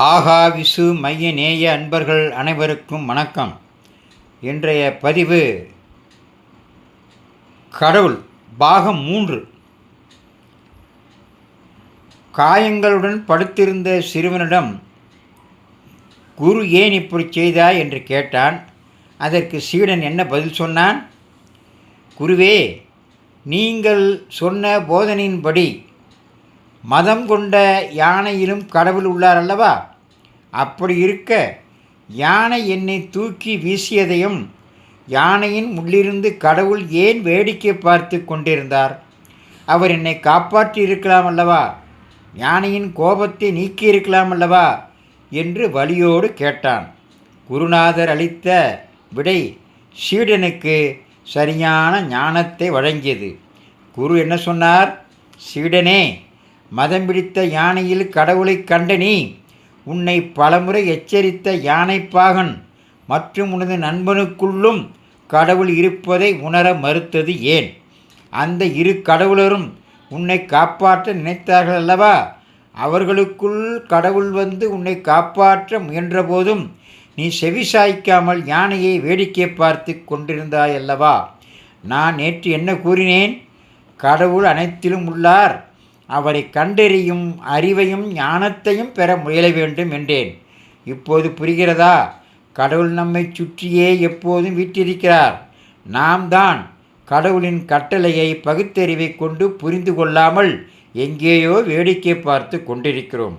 ஆகாவிசு மைய நேய அன்பர்கள் அனைவருக்கும் வணக்கம். இன்றைய பதிவு கடவுள் பாகம் 3. காயங்களுடன் படுத்திருந்த சிறுவனிடம் குரு ஏன் இப்படி செய்தாய் என்று கேட்டான். அதற்கு சீடன் என்ன பதில் சொன்னான்? குருவே, நீங்கள் சொன்ன போதனையின்படி மதம் கொண்ட யானையிலும் கடவுள் உள்ளார் அல்லவா? அப்படி இருக்க யானை என்னை தூக்கி வீசியதையும் யானையின் உள்ளிருந்து கடவுள் ஏன் வேடிக்கை பார்த்து கொண்டிருந்தார்? அவர் என்னை காப்பாற்றி இருக்கலாம் அல்லவா? யானையின் கோபத்தை நீக்கியிருக்கலாம் அல்லவா என்று வலியோடு கேட்டான். குருநாதர் அளித்த விடை சீடனுக்கு சரியான ஞானத்தை வழங்கியது. குரு என்ன சொன்னார்? சீடனே, மதம் பிடித்த யானையில் கடவுளை கண்ட நீ உன்னை பலமுறை எச்சரித்த யானைப்பாகன் மற்றும் உனது நண்பனுக்குள்ளும் கடவுள் இருப்பதை உணர மறுத்தது ஏன்? அந்த இரு கடவுளரும் உன்னை காப்பாற்ற நினைத்தார்கள் அல்லவா? அவர்களுக்குள் கடவுள் வந்து உன்னை காப்பாற்ற முயன்றபோதும் நீ செவிசாய்க்காமல் யானையை வேடிக்கை பார்த்து கொண்டிருந்தாய் அல்லவா? நான் நேற்று என்ன கூறினேன்? கடவுள் அனைத்திலும் உள்ளார், அவரை கண்டறியும் அறிவையும் ஞானத்தையும் பெற முயல வேண்டும் என்றேன். இப்போது புரிகிறதா? கடவுள் நம்மை சுற்றியே எப்போதும் வீற்றிருக்கிறார். நாம் தான் கடவுளின் கட்டளையை பகுத்தறிவை கொண்டு புரிந்து கொள்ளாமல் எங்கேயோ வேடிக்கை பார்த்து கொண்டிருக்கிறோம்.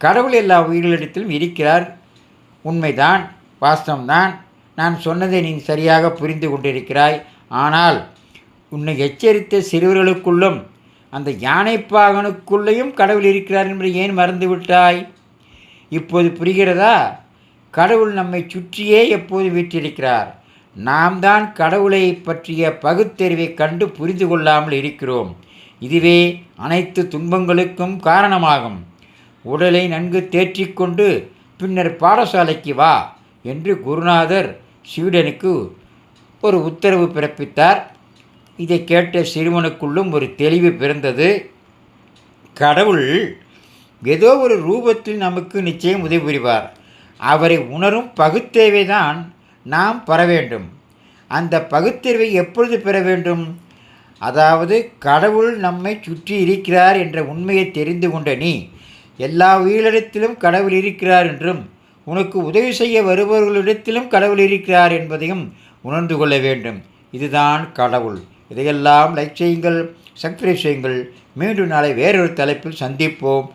கடவுள் எல்லா உயிர்களிடத்திலும் இருக்கிறார், உண்மைதான், வாஸ்தவம்தான். நான் சொன்னதை நீ சரியாக புரிந்து கொண்டிருக்கிறாய். ஆனால் உன்னை எச்சரித்த சிறுவர்களுக்குள்ளும் அந்த யானைப்பாகனுக்குள்ளேயும் கடவுள் இருக்கிறார் என்பதை ஏன் மறந்துவிட்டாய்? இப்போது புரிகிறதா? கடவுள் நம்மை சுற்றியே எப்போது வீற்றிருக்கிறார். நாம் தான் கடவுளை பற்றிய பகுத்தறிவை கண்டு புரிந்து கொள்ளாமல் இருக்கிறோம். இதுவே அனைத்து துன்பங்களுக்கும் காரணமாகும். உடலை நன்கு தேற்றிக்கொண்டு பின்னர் பாடசாலைக்கு வா என்று குருநாதர் சீடனுக்கு ஒரு உத்தரவு பிறப்பித்தார். இதை கேட்ட சிறுவனுக்குள்ளும் ஒரு தெளிவு பிறந்தது. கடவுள் ஏதோ ஒரு ரூபத்தில் நமக்கு நிச்சயம் உதவி புரிவார். அவரை உணரும் பகுத்தறிவை தான் நாம் பெற வேண்டும். அந்த பகுத்தறிவை எப்பொழுது பெற வேண்டும்? அதாவது கடவுள் நம்மை சுற்றி இருக்கிறார் என்ற உண்மையை தெரிந்து கொண்ட நீ எல்லா உயிரிடத்திலும் கடவுள் இருக்கிறார் என்றும் உனக்கு உதவி செய்ய வருபவர்களிடத்திலும் கடவுள் இருக்கிறார் என்பதையும் உணர்ந்து கொள்ள வேண்டும். இதுதான் கடவுள். இதையெல்லாம் லைக் செய்யுங்கள், சப்ஸ்கிரைப் செய்யுங்கள். மீண்டும் நாளை வேறொரு தலைப்பில் சந்திப்போம்.